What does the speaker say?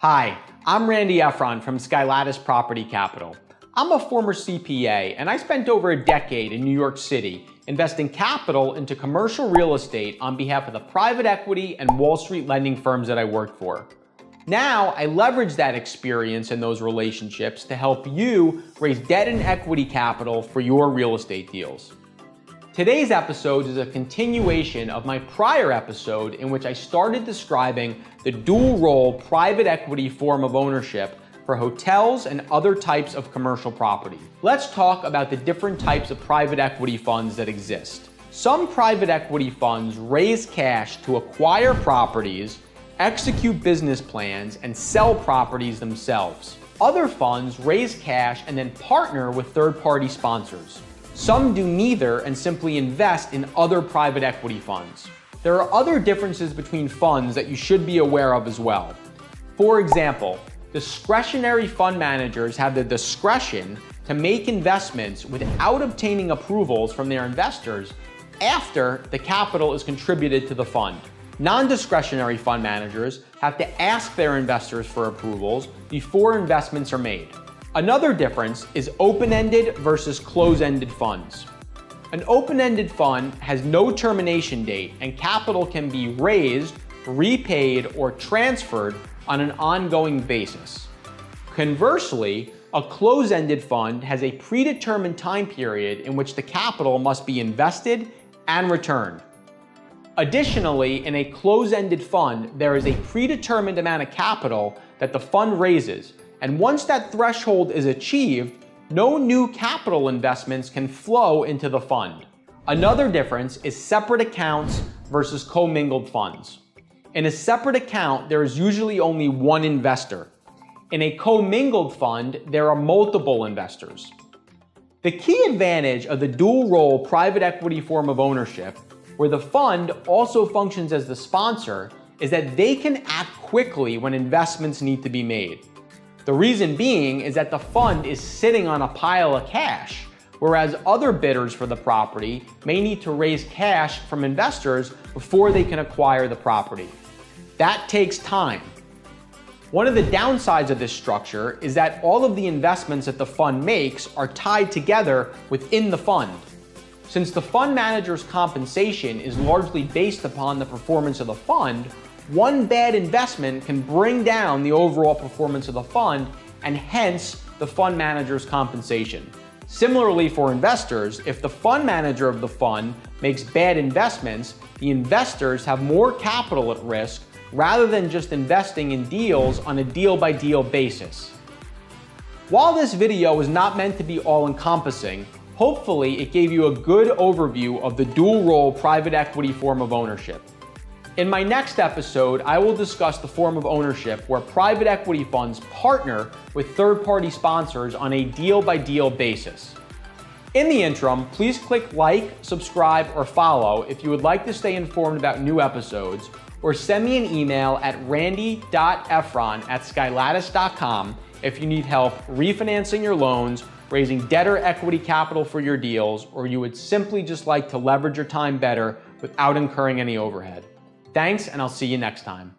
Hi, I'm Randy Efron from Skylattice Property Capital. I'm a former CPA and I spent over a decade in New York City investing capital into commercial real estate on behalf of the private equity and Wall Street lending firms that I worked for. Now, I leverage that experience and those relationships to help you raise debt and equity capital for your real estate deals. Today's episode is a continuation of my prior episode in which I started describing the dual-role private equity form of ownership for hotels and other types of commercial property. Let's talk about the different types of private equity funds that exist. Some private equity funds raise cash to acquire properties, execute business plans, and sell properties themselves. Other funds raise cash and then partner with third-party sponsors. Some do neither and simply invest in other private equity funds. There are other differences between funds that you should be aware of as well. For example, discretionary fund managers have the discretion to make investments without obtaining approvals from their investors after the capital is contributed to the fund. Non-discretionary fund managers have to ask their investors for approvals before investments are made. Another difference is open-ended versus close-ended funds. An open-ended fund has no termination date and capital can be raised, repaid, or transferred on an ongoing basis. Conversely, a close-ended fund has a predetermined time period in which the capital must be invested and returned. Additionally, in a close-ended fund, there is a predetermined amount of capital that the fund raises, and once that threshold is achieved, no new capital investments can flow into the fund. Another difference is separate accounts versus commingled funds. In a separate account, there is usually only one investor. In a commingled fund, there are multiple investors. The key advantage of the dual-role private equity form of ownership, where the fund also functions as the sponsor, is that they can act quickly when investments need to be made. The reason being is that the fund is sitting on a pile of cash, whereas other bidders for the property may need to raise cash from investors before they can acquire the property. That takes time. One of the downsides of this structure is that all of the investments that the fund makes are tied together within the fund. Since the fund manager's compensation is largely based upon the performance of the fund, one bad investment can bring down the overall performance of the fund and hence the fund manager's compensation. Similarly for investors, if the fund manager of the fund makes bad investments, the investors have more capital at risk rather than just investing in deals on a deal-by-deal basis. While this video is not meant to be all-encompassing, hopefully it gave you a good overview of the dual-role private equity form of ownership. In my next episode, I will discuss the form of ownership where private equity funds partner with third-party sponsors on a deal-by-deal basis. In the interim, please click like, subscribe, or follow if you would like to stay informed about new episodes, or send me an email at randy.efron@skylattice.com if you need help refinancing your loans, raising debt or equity capital for your deals, or you would simply just like to leverage your time better without incurring any overhead. Thanks, and I'll see you next time.